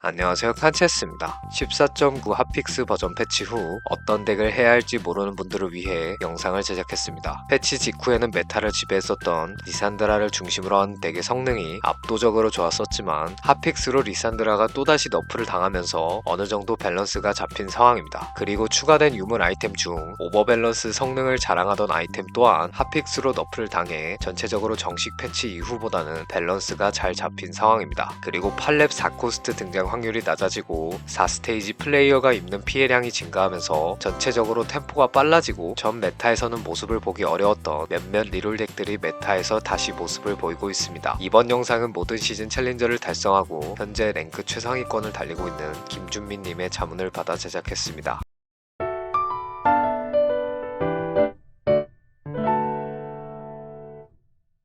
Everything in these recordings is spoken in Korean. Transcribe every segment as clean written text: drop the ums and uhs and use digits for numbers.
안녕하세요, 칸체스입니다. 14.9 핫픽스 버전 패치 후 어떤 덱을 해야 할지 모르는 분들을 위해 영상을 제작했습니다. 패치 직후에는 메타를 지배했었던 리산드라를 중심으로 한 덱의 성능이 압도적으로 좋았었지만 핫픽스로 리산드라가 또다시 너프를 당하면서 어느 정도 밸런스가 잡힌 상황입니다. 그리고 추가된 유물 아이템 중 오버밸런스 성능을 자랑하던 아이템 또한 핫픽스로 너프를 당해 전체적으로 정식 패치 이후보다는 밸런스가 잘 잡힌 상황입니다. 그리고 8렙 4코스트 등장 확률이 낮아지고 4스테이지 플레이어가 입는 피해량이 증가하면서 전체적으로 템포가 빨라지고 전 메타에서는 모습을 보기 어려웠던 몇몇 리롤 덱들이 메타에서 다시 모습을 보이고 있습니다. 이번 영상은 모든 시즌 챌린저를 달성하고 현재 랭크 최상위권을 달리고 있는 김준민님의 자문을 받아 제작했습니다.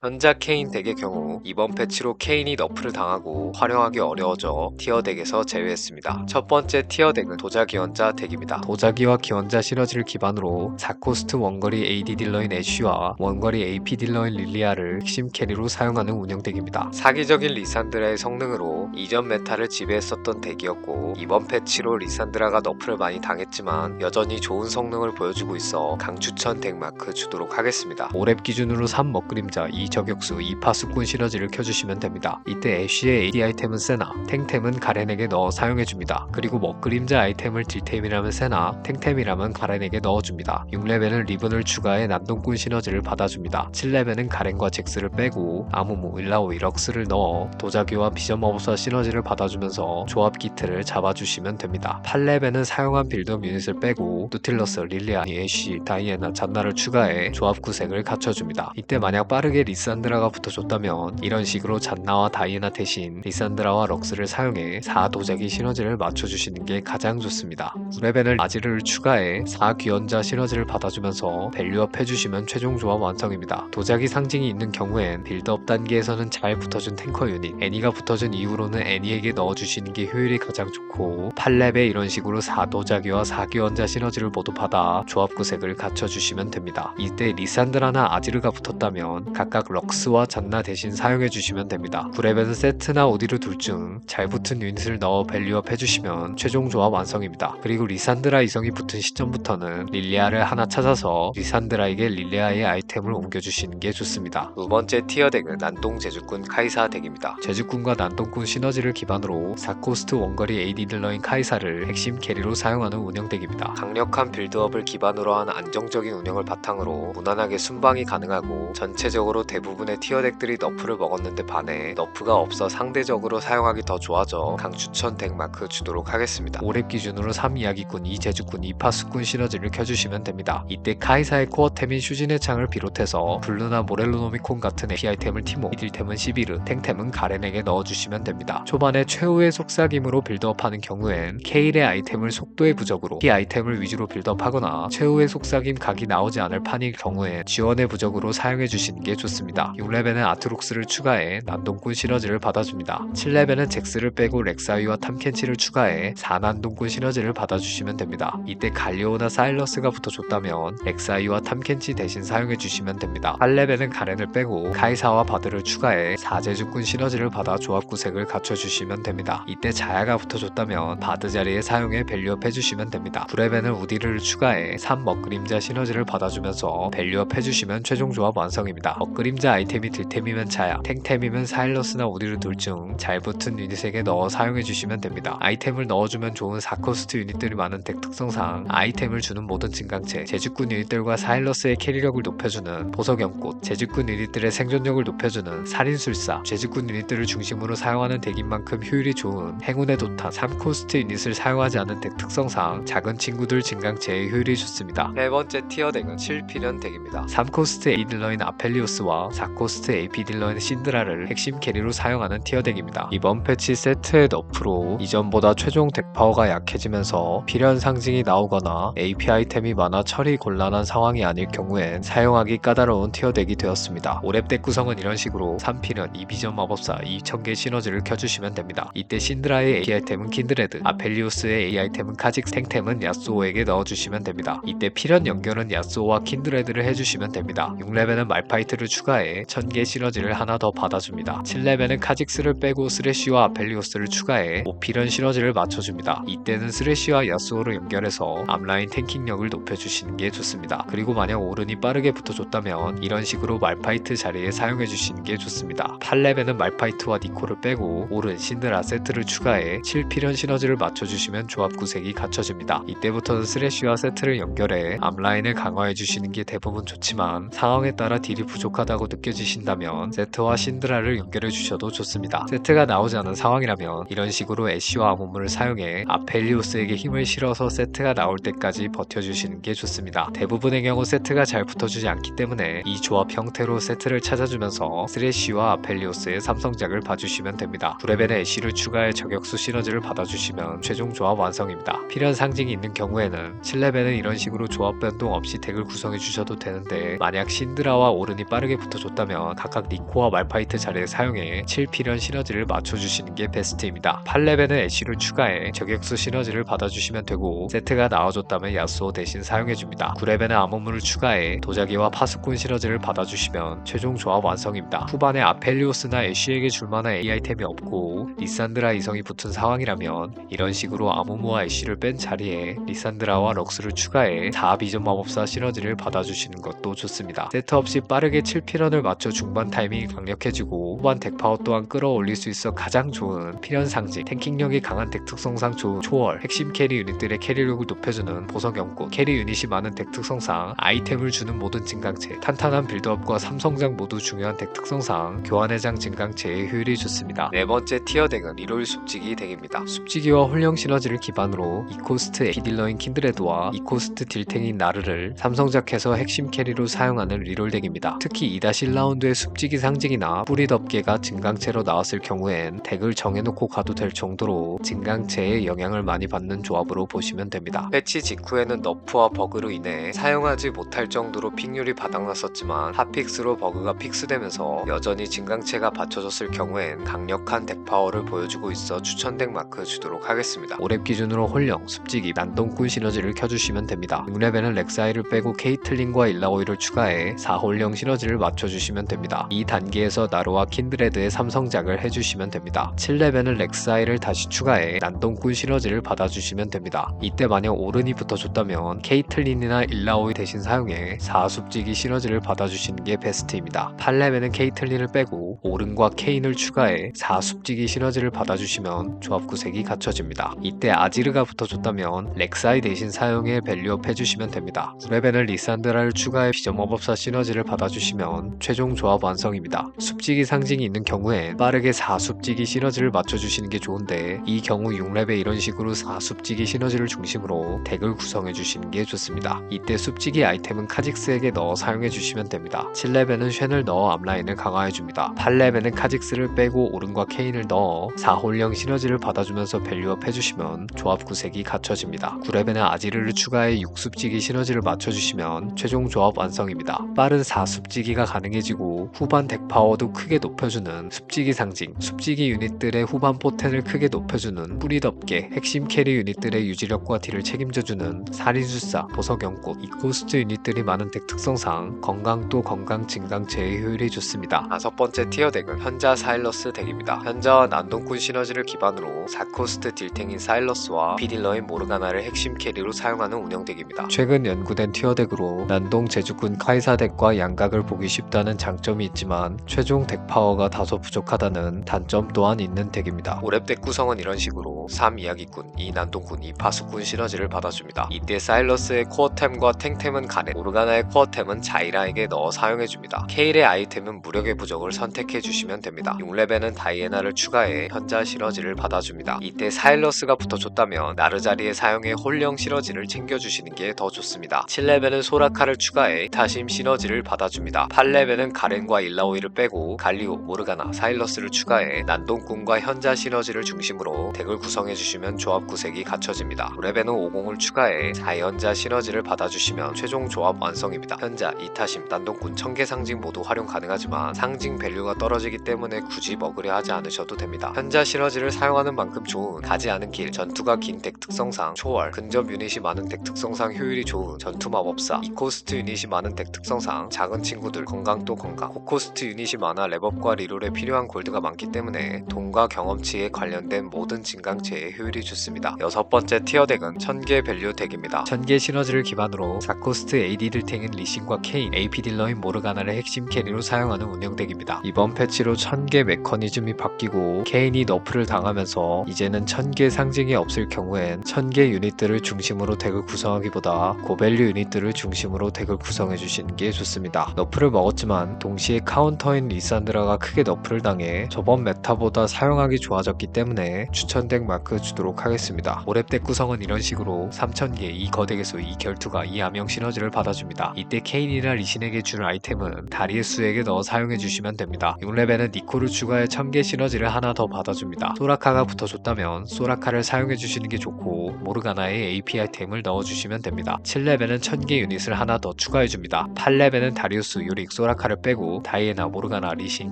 현자 케인 덱의 경우 이번 패치로 케인이 너프를 당하고 활용하기 어려워져 티어 덱에서 제외했습니다. 첫 번째 티어 덱은 도자기원자 덱입니다. 도자기와 기원자 시너지를 기반으로 4코스트 원거리 AD 딜러인 애쉬와 원거리 AP 딜러인 릴리아를 핵심 캐리로 사용하는 운영덱입니다. 사기적인 리산드라의 성능으로 이전 메타를 지배했었던 덱이었고 이번 패치로 리산드라가 너프를 많이 당했지만 여전히 좋은 성능을 보여주고 있어 강추천 덱마크 주도록 하겠습니다. 5렙 기준으로 3 먹그림자, 2 저격수, 2파수꾼 시너지를 켜주시면 됩니다. 이때 애쉬의 AD 아이템은 세나, 탱템은 가렌에게 넣어 사용해줍니다. 그리고 먹그림자 아이템을 딜템이라면 세나, 탱템이라면 가렌에게 넣어줍니다. 6레벨은 리븐을 추가해 난동꾼 시너지를 받아줍니다. 7레벨은 가렌과 잭스를 빼고 아무무, 일라오, 이럭스를 넣어 도자기와 비전마법사 시너지를 받아주면서 조합 기트를 잡아주시면 됩니다. 8레벨은 사용한 빌드업 유닛을 빼고 누틸러스, 릴리아, 애쉬, 다이애나, 잔나를 추가해 조합 구색을 갖춰줍니다. 이때 만약 빠르게 리산드라가 붙어줬다면 이런 식으로 잔나와 다이애나 대신 리산드라와 럭스를 사용해 4도자기 시너지를 맞춰주시는 게 가장 좋습니다. 9레벨을 아지르를 추가해 4귀연자 시너지를 받아주면서 밸류업 해주시면 최종 조합 완성입니다. 도자기 상징이 있는 경우엔 빌드업 단계에서는 잘 붙어준 탱커 유닛, 애니가 붙어준 이후로는 애니에게 넣어주시는 게 효율이 가장 좋고 8렙에 이런 식으로 4도자기와 4귀연자 시너지를 모두 받아 조합 구색을 갖춰주시면 됩니다. 이때 리산드라나 아지르가 붙었다면 각각 럭스와 잔나 대신 사용해주시면 됩니다. 9렙에는 세트나 오디르 둘 중 잘 붙은 유닛을 넣어 밸류업 해주시면 최종 조합 완성입니다. 그리고 리산드라 이성이 붙은 시점부터는 릴리아를 하나 찾아서 리산드라에게 릴리아의 아이템을 옮겨주시는 게 좋습니다. 두 번째 티어 덱은 난동 제주꾼 카이사 덱입니다. 제주꾼과 난동꾼 시너지를 기반으로 4코스트 원거리 AD 딜러인 카이사를 핵심 캐리로 사용하는 운영 덱입니다. 강력한 빌드업을 기반으로 한 안정적인 운영을 바탕으로 무난하게 순방이 가능하고 전체적으로 대부분의 티어 덱들이 너프를 먹었는데 반해 너프가 없어 상대적으로 사용하기 더 좋아져 강추천 덱마크 주도록 하겠습니다. 5렙 기준으로 3이야기꾼, 2제주꾼, 2파수꾼 시너지를 켜주시면 됩니다. 이때 카이사의 코어템인 슈진의 창을 비롯해서 블루나 모렐로노미콘 같은 AP 아이템을 티모, 딜템은 시비르, 탱템은 가렌에게 넣어주시면 됩니다. 초반에 최후의 속삭임으로 빌드업하는 경우엔 케일의 아이템을 속도의 부적으로 이 아이템을 위주로 빌드업하거나 최후의 속삭임 각이 나오지 않을 판일 경우엔 지원의 부적으로 사용해주시는 게 좋습니다. 6레벨은 아트록스를 추가해 난동꾼 시너지를 받아줍니다. 7레벨은 잭스를 빼고 렉사위와 탐켄치를 추가해 4난동꾼 시너지를 받아주시면 됩니다. 이때 갈리오나 사일러스가 붙어줬다면 렉사위와 탐켄치 대신 사용해주시면 됩니다. 8레벨은 가렌을 빼고 카이사와 바드를 추가해 4제주꾼 시너지를 받아 조합 구색을 갖춰주시면 됩니다. 이때 자야가 붙어줬다면 바드 자리에 사용해 밸류업 해주시면 됩니다. 9레벨은 우디르를 추가해 3 먹그림자 시너지를 받아주면서 밸류업 해주시면 최종 조합 완성입니다. 먹그림자 아이템이 딜템이면 자야, 탱템이면 사일러스나 우디르 둘 중 잘 붙은 유닛에게 넣어 사용해주시면 됩니다. 아이템을 넣어주면 좋은 4코스트 유닛들이 많은 덱 특성상 아이템을 주는 모든 증강체, 제주꾼 유닛들과 사일러스의 캐리력을 높여주는 보석연꽃, 제주꾼 유닛들의 생존력을 높여주는 살인술사, 제주꾼 유닛들을 중심으로 사용하는 덱인 만큼 효율이 좋은 행운의 도탄, 3코스트 유닛을 사용하지 않은 덱 특성상 작은 친구들 증강체의 효율이 좋습니다. 세 번째 티어 덱은 7필연 덱입니다. 3코스트 AD 딜러인 아펠리오스와 4코스트 AP 딜러인 신드라를 핵심 캐리로 사용하는 티어 덱입니다. 이번 패치 세트의 너프로 이전보다 최종 덱 파워가 약해지면서 필연 상징이 나오거나 AP 아이템이 많아 처리 곤란한 상황이 아닐 경우엔 사용하기 까다로운 티어 덱이 되었습니다. 5렙 덱 구성은 이런 식으로 3필연, 2비전 마법사, 2000개 시너지를 켜주시면 됩니다. 이때 신드라의 A 아이템은 킨드레드, 아펠리오스의 A 아이템은 카직스, 탱템은 야스오에게 넣어주시면 됩니다. 이때 필연 연결은 야스오와 킨드레드를 해주시면 됩니다. 6레벨은 말파이트를 추가 추가해 1000개 시너지를 하나 더 받아줍니다. 7레벨은 카직스를 빼고 스레쉬와 아펠리오스를 추가해 5필연 시너지를 맞춰줍니다. 이때는 스레쉬와 야스오를 연결해서 앞라인 탱킹력을 높여주시는 게 좋습니다. 그리고 만약 오른이 빠르게 붙어줬다면 이런 식으로 말파이트 자리에 사용해주시는 게 좋습니다. 8레벨은 말파이트와 니코를 빼고 오른 신드라 세트를 추가해 7필연 시너지를 맞춰주시면 조합 구색이 갖춰집니다. 이때부터는 스레쉬와 세트를 연결해 앞라인을 강화해주시는 게 대부분 좋지만 상황에 따라 딜이 부족하다고 느껴지신다면 세트와 신드라를 연결해주셔도 좋습니다. 세트가 나오지 않은 상황이라면 이런 식으로 애쉬와 아모무를 사용해 아펠리오스에게 힘을 실어서 세트가 나올 때까지 버텨주시는 게 좋습니다. 대부분의 경우 세트가 잘 붙어주지 않기 때문에 이 조합 형태로 세트를 찾아주면서 스레쉬와 아펠리오스의 삼성작을 봐주시면 됩니다. 9레벨에 애쉬를 추가해 저격수 시너지를 받아주시면 최종 조합 완성입니다. 필연 상징이 있는 경우에는 7레벨은 이런 식으로 조합 변동 없이 덱을 구성해주셔도 되는데 만약 신드라와 오른이 빠르게 붙어줬다면 각각 니코와 말파이트 자리에 사용해 7필연 시너지를 맞춰주시는 게 베스트입니다. 8레벨은 애쉬를 추가해 저격수 시너지를 받아주시면 되고 세트가 나와줬다면 야스오 대신 사용해줍니다. 9레벨은 아모무를 추가해 도자기와 파수꾼 시너지를 받아주시면 최종 조합 완성입니다. 후반에 아펠리오스나 애쉬에게 줄만한 A 아이템이 없고 리산드라 이성이 붙은 상황이라면 이런 식으로 아모무와 애쉬를 뺀 자리에 리산드라와 럭스를 추가해 4비전 마법사 시너지를 받아주시는 것도 좋습니다. 세트 없이 빠르게 7필연을 맞춰 중반 타이밍이 강력해지고 후반 덱 파워 또한 끌어올릴 수 있어 가장 좋은 필연 상징, 탱킹력이 강한 덱 특성상 좋은 초월, 핵심 캐리 유닛들의 캐리력을 높여주는 보석 연꽃, 캐리 유닛이 많은 덱 특성상 아이템을 주는 모든 증강체, 탄탄한 빌드업과 삼성장 모두 중요한 덱 특성상 교환회장 증강체의 효율이 좋습니다. 네 번째 티어 덱은 리롤 숲지기 덱입니다. 숲지기와 홀령 시너지를 기반으로 2코스트 에피딜러인 킨드레드와 2코스트 딜탱인 나르를 삼성작해서 핵심 캐리로 사용하는 리롤 덱입니다. 특히 2-1라운드의 숲지기 상징이나 뿌리 덮개가 증강체로 나왔을 경우엔 덱을 정해놓고 가도 될 정도로 증강체의 영향을 많이 받는 조합으로 보시면 됩니다. 패치 직후에는 너프와 버그로 인해 사용하지 못할 정도로 픽률이 바닥났었지만 핫픽스로 버그가 픽스되면서 여전히 증강체가 받쳐졌을 경우엔 강력한 덱 파워를 보여주고 있어 추천덱 마크 주도록 하겠습니다. 오랩 기준으로 홀령, 숲지기, 난동꾼 시너지를 켜주시면 됩니다. 6레벨은 렉사이를 빼고 케이틀린과 일라오이를 추가해 4홀령 시너지를 맞춰주시면 됩니다. 이 단계에서 나루와 킨드레드의 삼성작을 해주시면 됩니다. 7레벨은 렉사이를 다시 추가해 난동꾼 시너지를 받아주시면 됩니다. 이때 만약 오른이 붙어줬다면 케이틀린이나 일라오이 대신 사용해 4숲지기 시너지를 받아주시는 게 베스트입니다. 8레벨은 케이틀린을 빼고 오른과 케인을 추가해 4숲지기 시너지를 받아주시면 조합 구색이 갖춰집니다. 이때 아지르가 붙어줬다면 렉사이 대신 사용해 밸류업 해주시면 됩니다. 9레벨은 리산드라를 추가해 비전 마법사 시너지를 받아주시면 최종 조합 완성입니다. 숲지기 상징이 있는 경우엔 빠르게 4숲지기 시너지를 맞춰주시는 게 좋은데 이 경우 6레벨 이런 식으로 4숲지기 시너지를 중심으로 덱을 구성해주시는 게 좋습니다. 이때 숲지기 아이템은 카직스에게 넣어 사용해주시면 됩니다. 7레벨은 쉔을 넣어 앞라인을 강화해줍니다. 8레벨은 카직스를 빼고 오른과 케인을 넣어 4홀령 시너지를 받아주면서 밸류업 해주시면 조합 구색이 갖춰집니다. 9레벨은 아지르를 추가해 6숲지기 시너지를 맞춰주시면 최종 조합 완성입니다. 빠른 4숲지기가 가능해지고 후반 덱 파워도 크게 높여주는 숲지기 상징, 숲지기 유닛들의 후반 포텐을 크게 높여주는 뿌리 덮개, 핵심 캐리 유닛들의 유지력과 딜을 책임져주는 살인술사, 보석 연꽃, 이코스트 유닛들이 많은 덱 특성상 건강도 건강 증강체의 효율이 좋습니다. 다섯 번째 티어 덱은 현자 사일러스 덱입니다. 현자와 난동꾼 시너지를 기반으로 4코스트 딜탱인 사일러스와 비딜러인 모르가나를 핵심 캐리로 사용하는 운영 덱입니다. 최근 연구된 티어 덱으로 난동 제주꾼 카이사 덱과 양각을 보기 쉽다는 장점이 있지만 최종 덱 파워가 다소 부족하다는 단점 또한 있는 덱입니다. 오랩 덱 구성은 이런 식으로 3 이야기꾼, 2 난동꾼, 2 파수꾼 시너지를 받아줍니다. 이때 사일러스의 코어템과 탱템은 가넷, 모르가나의 코어템은 자이라에게 넣어 사용해줍니다. 케일의 아이템은 무력의 부적을 선택해주시면 됩니다. 6레벨은 다이애나를 추가해 현자 시너지를 받아줍니다. 이때 사일러스가 붙어줬다면 나르 자리에 사용해 홀령 시너지를 챙겨주시는 게 더 좋습니다. 7레벨은 소라카를 추가해 타심 시너지를 받아줍니다. 8레벨은 가렌과 일라오이를 빼고 갈리오, 모르가나, 사일러스를 추가해 난동꾼과 현자 시너지를 중심으로 덱을 구성해주시면 조합 구색이 갖춰집니다. 9레벨은 50을 추가해 4현자 시너지를 받아주시면 최종 조합 완성입니다. 현자, 이타심, 난동꾼, 청계 상징 모두 활용 가능하지만 상징 밸류가 떨어지기 때문에 굳이 먹으려 하지 않으셔도 됩니다. 현자 시너지를 사용하는 만큼 좋은 가지 않은 길, 전투가 긴 덱 특성상 초월, 근접 유닛이 많은 덱 특성상 효율이 좋은 전투 마법사, 2코스트 유닛이 많은 덱 특성상 작은 친구들, 건강 또 건강. 고코스트 유닛이 많아 랩업과 리롤에 필요한 골드가 많기 때문에 돈과 경험치에 관련된 모든 진강체에 효율이 좋습니다. 여섯 번째 티어 덱은 1000개 밸류 덱입니다. 1000개 시너지를 기반으로 4코스트 AD를 탱인 리신과 케인, AP 딜러인 모르가나를 핵심 캐리로 사용하는 운영 덱입니다. 이번 패치로 1000개 메커니즘이 바뀌고 케인이 너프를 당하면서 이제는 1000개 상징이 없을 경우엔 1000개 유닛들을 중심으로 덱을 구성하기보다 고밸류 유닛들을 중심으로 덱을 구성해 주시는 게 좋습니다. 너프를 먹었지만 동시에 카운터인 리산드라가 크게 너프를 당해 저번 메타보다 사용하기 좋아졌기 때문에 추천덱 마크 주도록 하겠습니다. 올해 덱 구성은 이런 식으로 3000개 이 거덱에서 이 결투가 이 암영 시너지를 받아줍니다. 이때 케인이나 리신에게 주는 아이템은 다리우스에게 넣어 사용해 주시면 됩니다. 6레벨은 니코를 추가해 1000개 시너지를 하나 더 받아줍니다. 소라카가 붙어줬다면 소라카를 사용해 주시는 게 좋고 모르가나의 AP 아이템을 넣어주시면 됩니다. 7레벨은 1000개 유닛을 하나 더 추가해줍니다. 8레벨은 다리우스, 유릭, 소라카를 빼고 다이애나, 모르가나, 리신,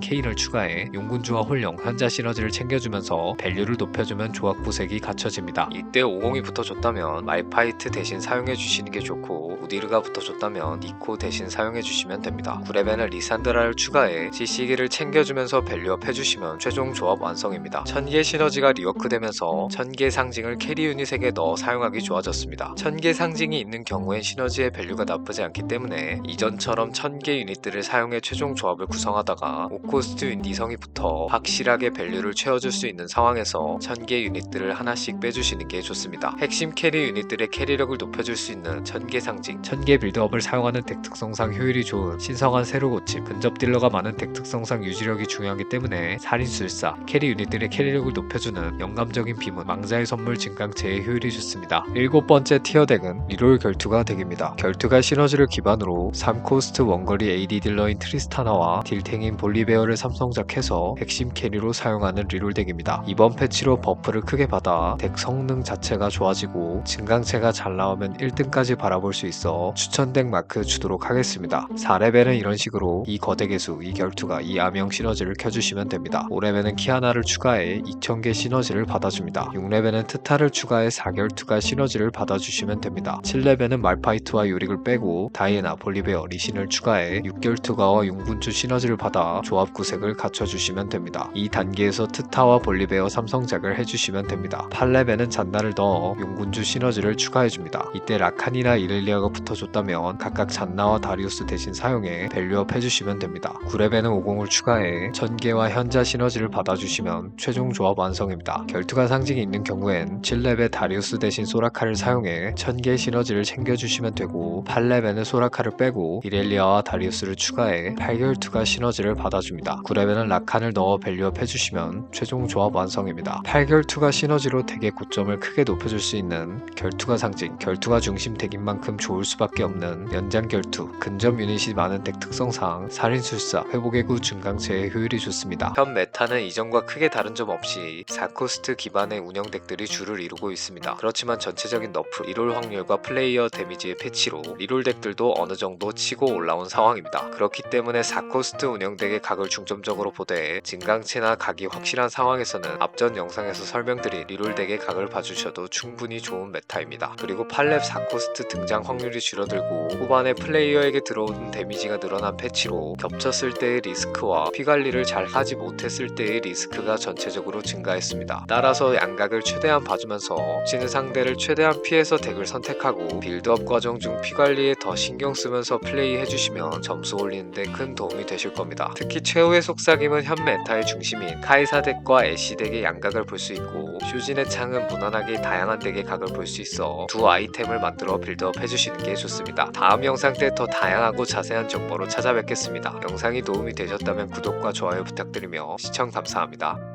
케인을 추가해 용군주와 홀령, 현자 시너지를 챙겨주면서 밸류를 높여주면 조합 구색이 갖춰집니다. 이때 50이 붙어줬다면 말파이트 대신 사용해주시는 게 좋고 우디르가 붙어줬다면 니코 대신 사용해주시면 됩니다. 9레벨은 리산드라를 추가해 CC기를 챙겨주면서 밸류업 해주시면 최종 조합 완성입니다. 1000개 시너지가 리워크되면서 1000개 상징을 캐리 유닛에게 넣어 사용하기 좋아졌습니다. 1000개 상징이 있는 경우엔 시너지의 밸류가 나쁘지 않기 때문에 이전처럼 1000개 유닛들을 사용해 최종 조합을 구성하다가 5코스트 니성이 붙어 확실하게 밸류를 채워줄 수 있는 상황에서 1000개 유닛들을 하나씩 빼주시는 게 좋습니다. 핵심 캐리 유닛들의 캐리력을 높여줄 수 있는 1000개 상징, 1000개 빌드업을 사용하는 덱 특성상 효율이 좋은 신성한 새로 고침, 근접 딜러가 많은 덱 특성상 유지력이 중요하기 때문에 살인술사, 캐리 유닛들의 캐리력을 높여주는 영감적인 비문, 망자의 선물 진강체의 효율이 좋습니다. 일곱 번째 티어 덱은 리롤 결투가 덱입니다. 결투가 시너지를 기반으로 3코스트 원거리 AD 딜러인 트리스타나와 딜탱인 볼리베어를 삼성작해서 핵심 캐리로 사용하는 리롤 덱입니다. 이번 패치로 버프를 크게 받아 덱 성능 자체가 좋아지고 진강체가 잘 나오면 1등까지 바라볼 수 있어 추천덱 마크 주도록 하겠습니다. 4레벨은 이런 식으로 이 거덱의수, 이 결투가 이 암영 시너지를 켜주시면 됩니다. 5레벨은 키아나를 추가해 2000개 시너지를 받아줍니다. 6레벨은 트타를 추가해 4결투가 시너지를 받아주시면 됩니다. 7레벨은 말파이트와 요릭을 빼고 다이애나, 볼리베어, 리신을 추가해 6결투가와 용군주 시너지를 받아 조합 구색을 갖춰주시면 됩니다. 이 단계에서 트타와 볼리베어 삼성작을 해주시면 됩니다. 8레벨은 잔나를 넣어 용군주 시너지를 추가해줍니다. 이때 라칸이나 이렐리아가 붙어줬다면 각각 잔나와 다리우스 대신 사용해 밸류업 해주시면 됩니다. 9레벨은 50을 추가해 1000개와 현자 시너지를 받아주시면 최종 조합 완성입니다. 결투가 상징이 있는 경우엔 7레벨 다리우스 대신 소라카를 사용해 1000개 시너지를 챙겨주시면 되고 8레벨은 소라카를 빼고 이렐리아와 다리우스를 추가해 8결투가 시너지를 받아줍니다. 9레벨은 라칸을 넣어 밸류업 해주시면 최종 조합 완성입니다. 8결투가 시너지로 덱의 고점을 크게 높여줄 수 있는 결투가 상징, 결투가 중심 덱인 만큼 좋을 수밖에 없는 연장 결투, 근접 유닛이 많은 덱 특성상 살인술사, 회복의 구 증강체의 효율이 좋습니다. 현 메타는 이전과 크게 다른 점 없이 4코스트 기반의 운영 덱들이 주를 이루고 있습니다. 그렇지만 전체적인 너프, 리롤 확률과 플레이어 데미지의 패치로 리롤 덱들도 어느 정도 치고 올라온 상황입니다. 그렇기 때문에 4코스트 운영 덱의 각을 중점적으로 보되 진강체나 각이 확실한 상황에서는 앞전 영상에서 설명드린 리롤 덱의 각을 봐주셔도 충분히 좋은 메타입니다. 그리고 8렙 4코스트 등장 확률이 줄어들고 후반에 플레이어에게 들어오는 데미지가 늘어난 패치로 겹쳤을 때의 리스크와 피관리를 잘 하지 못했을 때의 리스크가 전체적으로 증가했습니다. 따라서 양각을 최대한 봐주면서 지는 상대를 최대한 피해서 덱을 선택하고 빌드업 과정 중 피관리에 더 신경 쓰면서 플레이 해주시면 점수 올리는데 큰 도움이 되실 겁니다. 특히 최후의 속삭임은 현 메타의 중심인 카이사 덱과 애쉬 덱의 양각을 볼 수 있고 슈진의 창은 무난하게 다양한 덱의 각을 볼 수 있어 두 아이템을 만들어 빌드업 해주시는 게 좋습니다. 다음 영상 때 더 다양하고 자세한 정보로 찾아뵙겠습니다. 영상이 도움이 되셨다면 구독과 좋아요 부탁드리며 시청 감사합니다.